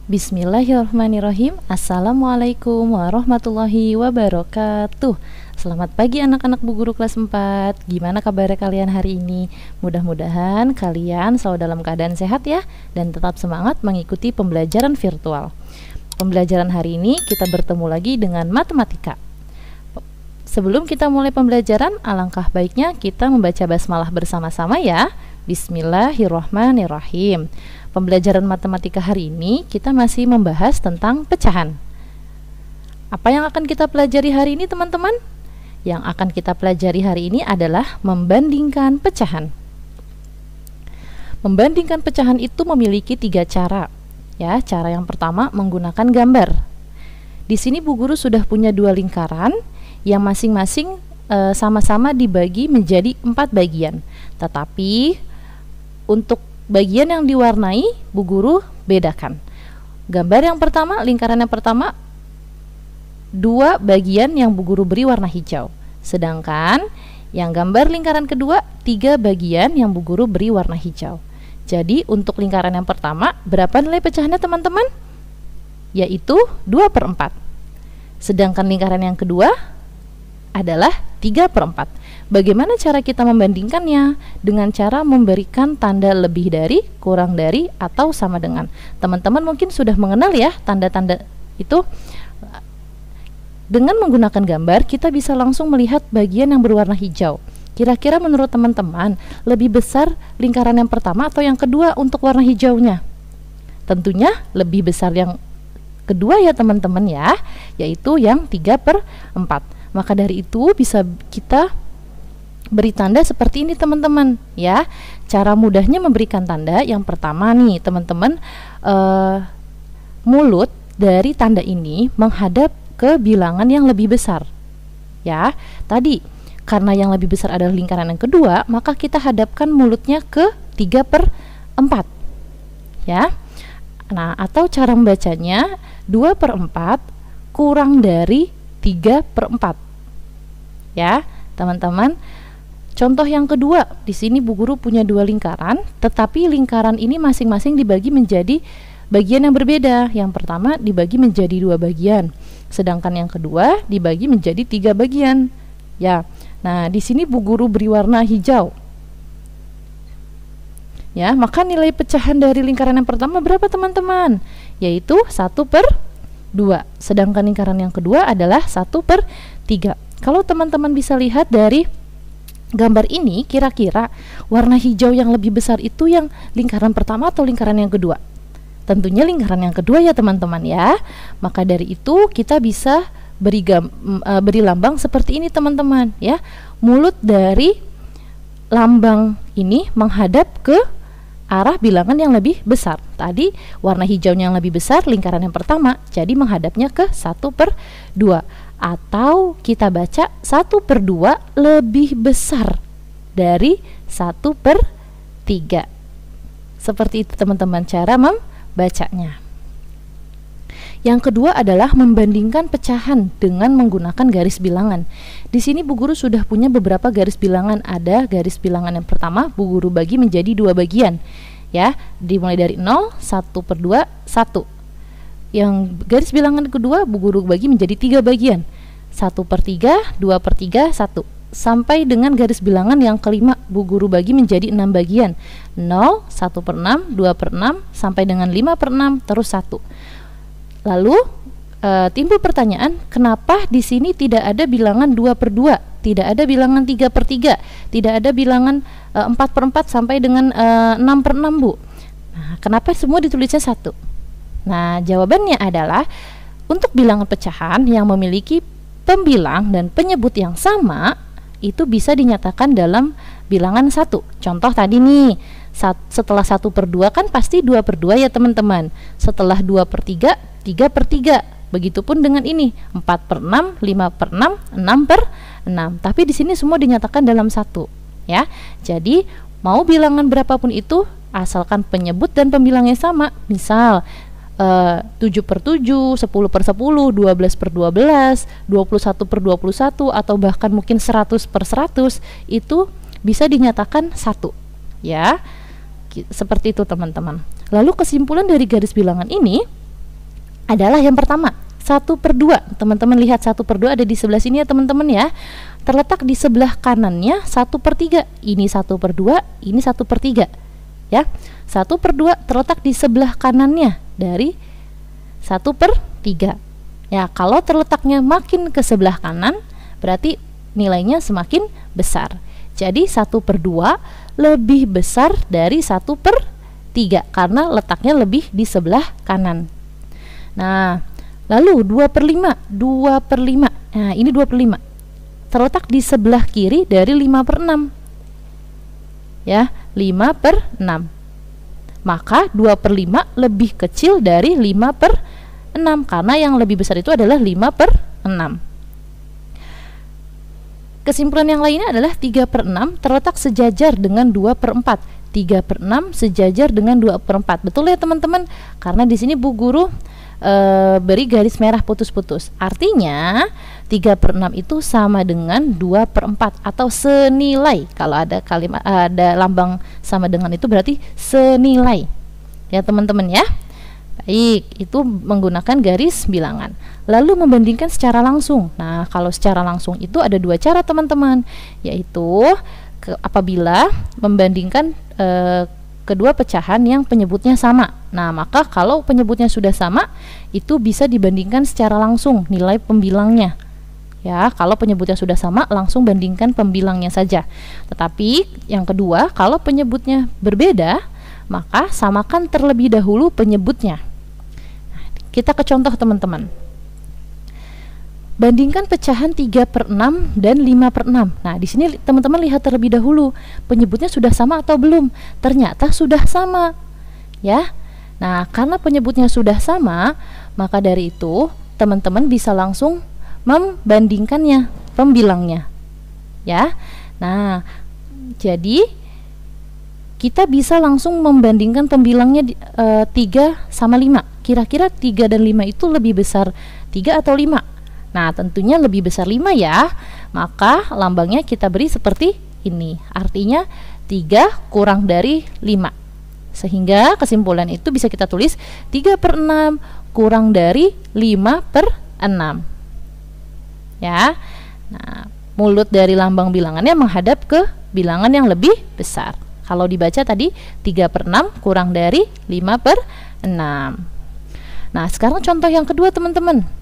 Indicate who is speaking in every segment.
Speaker 1: Bismillahirrahmanirrahim. Assalamualaikum warahmatullahi wabarakatuh. Selamat pagi anak-anak Bu Guru kelas 4. Gimana kabar kalian hari ini? Mudah-mudahan kalian selalu dalam keadaan sehat ya, dan tetap semangat mengikuti pembelajaran virtual. Pembelajaran hari ini kita bertemu lagi dengan matematika. Sebelum kita mulai pembelajaran, alangkah baiknya kita membaca basmalah bersama-sama ya. Bismillahirrahmanirrahim. Pembelajaran matematika hari ini kita masih membahas tentang pecahan. Apa yang akan kita pelajari hari ini teman-teman? Yang akan kita pelajari hari ini adalah membandingkan pecahan. Membandingkan pecahan itu memiliki 3 cara. Ya, cara yang pertama menggunakan gambar. Di sini Bu Guru sudah punya 2 lingkaran yang masing-masing sama-sama dibagi menjadi 4 bagian. Tetapi untuk bagian yang diwarnai Bu Guru bedakan. Gambar yang pertama, lingkaran yang pertama 2 bagian yang Bu Guru beri warna hijau. Sedangkan yang gambar lingkaran kedua 3 bagian yang Bu Guru beri warna hijau. Jadi untuk lingkaran yang pertama berapa nilai pecahannya teman-teman? Yaitu 2/4. Sedangkan lingkaran yang kedua adalah 3/4. Bagaimana cara kita membandingkannya? Dengan cara memberikan tanda lebih dari, kurang dari, atau sama dengan. Teman-teman mungkin sudah mengenal ya tanda-tanda itu. Dengan menggunakan gambar, kita bisa langsung melihat bagian yang berwarna hijau. Kira-kira menurut teman-teman, lebih besar lingkaran yang pertama atau yang kedua untuk warna hijaunya? Tentunya lebih besar yang kedua ya teman-teman ya, yaitu yang 3/4. Maka dari itu bisa kita beri tanda seperti ini teman-teman ya. Cara mudahnya memberikan tanda yang pertama nih teman-teman, mulut dari tanda ini menghadap ke bilangan yang lebih besar ya. Tadi karena yang lebih besar adalah lingkaran yang kedua, maka kita hadapkan mulutnya ke 3/4 ya. Nah, atau cara membacanya 2/4 kurang dari 3/4 ya teman-teman. Contoh yang kedua, di sini Bu Guru punya 2 lingkaran, tetapi lingkaran ini masing-masing dibagi menjadi bagian yang berbeda. Yang pertama dibagi menjadi 2 bagian, sedangkan yang kedua dibagi menjadi 3 bagian. Ya, nah di sini Bu Guru beri warna hijau. Ya, maka nilai pecahan dari lingkaran yang pertama berapa teman-teman? Yaitu 1/2. Sedangkan lingkaran yang kedua adalah 1/3. Kalau teman-teman bisa lihat dari gambar ini, kira-kira warna hijau yang lebih besar itu yang lingkaran pertama atau lingkaran yang kedua? Tentunya lingkaran yang kedua ya teman-teman ya. Maka dari itu kita bisa beri lambang seperti ini teman-teman ya. Mulut dari lambang ini menghadap ke arah bilangan yang lebih besar. Tadi warna hijaunya yang lebih besar lingkaran yang pertama, jadi menghadapnya ke 1/2. Atau kita baca 1/2 lebih besar dari 1/3. Seperti itu teman-teman cara membacanya. Yang kedua adalah membandingkan pecahan dengan menggunakan garis bilangan. Di sini Bu Guru sudah punya beberapa garis bilangan. Ada garis bilangan yang pertama Bu Guru bagi menjadi 2 bagian ya, dimulai dari 0, 1/2, 1. Yang garis bilangan kedua Bu Guru bagi menjadi 3 bagian, 1/3, 2/3, 1, sampai dengan garis bilangan yang kelima Bu Guru bagi menjadi 6 bagian, 0, 1/6, 2/6, sampai dengan 5/6, terus 1. Lalu timbul pertanyaan, kenapa di sini tidak ada bilangan 2/2, tidak ada bilangan 3/3, tidak ada bilangan 4/4 sampai dengan 6/6 Bu? Nah, kenapa semua ditulisnya 1? Nah, jawabannya adalah untuk bilangan pecahan yang memiliki pembilang dan penyebut yang sama itu bisa dinyatakan dalam bilangan 1. Contoh tadi nih, setelah 1/2 kan pasti 2/2 ya teman-teman. Setelah 2/3, 3/3. Begitupun dengan ini 4/6, 5/6, 6/6. Tapi di sini semua dinyatakan dalam 1 ya. Jadi mau bilangan berapapun itu asalkan penyebut dan pembilangnya sama. Misal 7/7, 10/10, 12/12, 21/21, atau bahkan mungkin 100/100, itu bisa dinyatakan 1 ya. Seperti itu teman-teman. Lalu kesimpulan dari garis bilangan ini, adalah yang pertama, 1/2. Teman-teman lihat 1/2 ada di sebelah sini ya teman-teman ya. Terletak di sebelah kanannya 1/3. Ini 1/2, ini 1/3. Ya. 1/2 terletak di sebelah kanannya dari 1/3. Ya, kalau terletaknya makin ke sebelah kanan, berarti nilainya semakin besar. Jadi 1/2 lebih besar dari 1/3 karena letaknya lebih di sebelah kanan. Nah, lalu 2/5. 2/5. Nah, ini 2/5. Terletak di sebelah kiri dari 5/6. Ya, 5/6. Maka 2/5 lebih kecil dari 5/6 karena yang lebih besar itu adalah 5/6. Kesimpulan yang lainnya adalah 3/6 terletak sejajar dengan 2/4. 3/6 sejajar dengan 2/4. Betul ya teman-teman? Karena di sini Bu Guru beri garis merah putus-putus. Artinya 3/6 itu sama dengan 2/4 atau senilai. Kalau ada kalimat ada lambang sama dengan itu berarti senilai. Ya teman-teman ya. Baik, itu menggunakan garis bilangan. Lalu membandingkan secara langsung. Nah, kalau secara langsung itu ada dua cara teman-teman, yaitu apabila membandingkan kedua pecahan yang penyebutnya sama. Nah, maka kalau penyebutnya sudah sama, itu bisa dibandingkan secara langsung nilai pembilangnya. Ya, kalau penyebutnya sudah sama, langsung bandingkan pembilangnya saja. Tetapi yang kedua, kalau penyebutnya berbeda, maka samakan terlebih dahulu penyebutnya. Nah, kita ke contoh teman-teman. Bandingkan pecahan 3/6 dan 5/6. Nah, di sini teman-teman lihat terlebih dahulu penyebutnya sudah sama atau belum. Ternyata sudah sama. Ya. Nah, karena penyebutnya sudah sama, maka dari itu teman-teman bisa langsung membandingkannya, pembilangnya. Ya. Nah, jadi kita bisa langsung membandingkan pembilangnya 3 sama 5. Kira-kira 3 dan 5 itu lebih besar 3 atau 5? Nah, tentunya lebih besar 5 ya. Maka lambangnya kita beri seperti ini. Artinya 3 kurang dari 5. Sehingga kesimpulan itu bisa kita tulis 3/6 kurang dari 5/6. Ya. Nah, mulut dari lambang bilangannya menghadap ke bilangan yang lebih besar. Kalau dibaca tadi 3/6 kurang dari 5/6. Nah, sekarang contoh yang kedua teman-teman.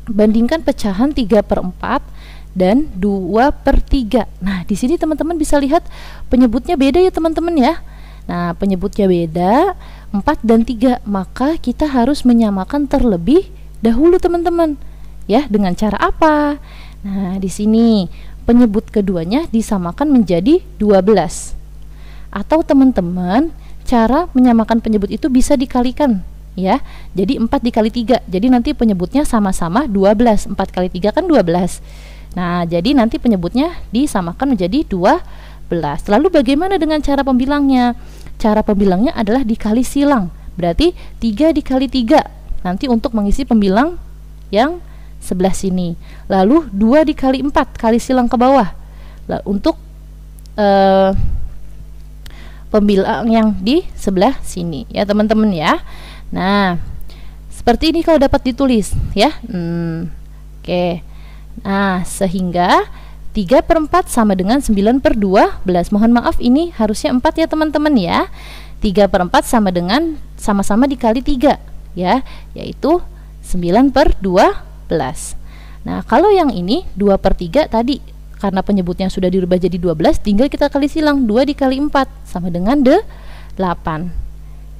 Speaker 1: Bandingkan pecahan 3/4 dan 2/3. Nah, di sini teman-teman bisa lihat penyebutnya beda ya teman-teman ya. Nah, penyebutnya beda 4 dan 3, maka kita harus menyamakan terlebih dahulu teman-teman. Ya, dengan cara apa? Nah, di sini penyebut keduanya disamakan menjadi 12. Atau teman-teman, cara menyamakan penyebut itu bisa dikalikan. Ya, jadi 4 dikali 3, jadi nanti penyebutnya sama-sama 12. 4 kali 3 kan 12. Nah, jadi nanti penyebutnya disamakan menjadi 12. Lalu bagaimana dengan cara pembilangnya? Cara pembilangnya adalah dikali silang. Berarti 3 dikali 3 nanti untuk mengisi pembilang yang sebelah sini. Lalu 2 dikali 4 kali silang ke bawah. Untuk pembilang yang di sebelah sini ya teman-teman ya. Nah, seperti ini kalau dapat ditulis ya. Oke. Nah, sehingga 3/4 sama dengan 9/12. Mohon maaf, ini harusnya 4 ya teman-teman ya. 3/4 sama dengan sama-sama dikali 3 ya, yaitu 9/12. Nah, kalau yang ini 2/3 tadi, karena penyebutnya sudah dirubah jadi 12, tinggal kita kali silang. 2 dikali 4 sama dengan 8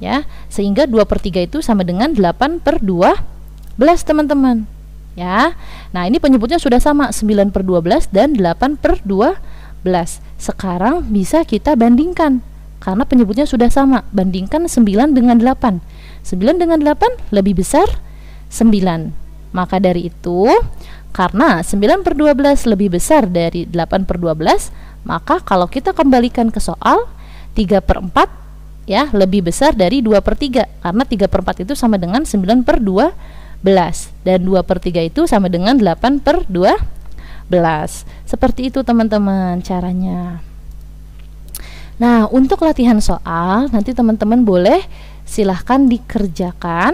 Speaker 1: ya, sehingga 2/3 itu sama dengan 8/12 teman-teman ya. Nah, ini penyebutnya sudah sama 9/12 dan 8/12. Sekarang bisa kita bandingkan karena penyebutnya sudah sama. Bandingkan 9 dengan 8. 9 dengan 8 lebih besar 9. Maka dari itu, karena 9/12 lebih besar dari 8/12, maka kalau kita kembalikan ke soal, 3/4 ya lebih besar dari 2/3, karena 3/4 itu sama dengan 9/12 dan 2/3 itu sama dengan 8/12. Seperti itu teman-teman caranya. Nah, untuk latihan soal nanti teman-teman boleh silahkan dikerjakan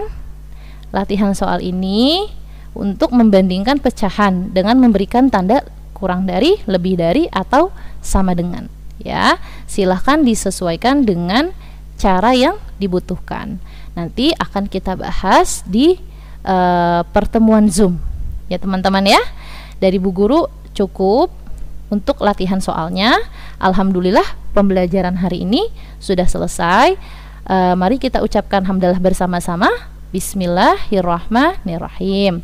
Speaker 1: latihan soal ini untuk membandingkan pecahan dengan memberikan tanda kurang dari, lebih dari, atau sama dengan. Ya, silahkan disesuaikan dengan cara yang dibutuhkan. Nanti akan kita bahas di pertemuan Zoom. Ya teman-teman ya. Dari Bu Guru cukup untuk latihan soalnya. Alhamdulillah pembelajaran hari ini sudah selesai. Mari kita ucapkan hamdalah bersama-sama. Bismillahirrahmanirrahim.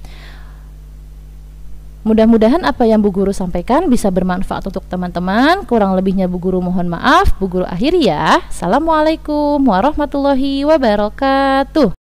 Speaker 1: Mudah-mudahan apa yang Bu Guru sampaikan bisa bermanfaat untuk teman-teman. Kurang lebihnya Bu Guru mohon maaf. Bu Guru akhiri ya. Assalamualaikum warahmatullahi wabarakatuh.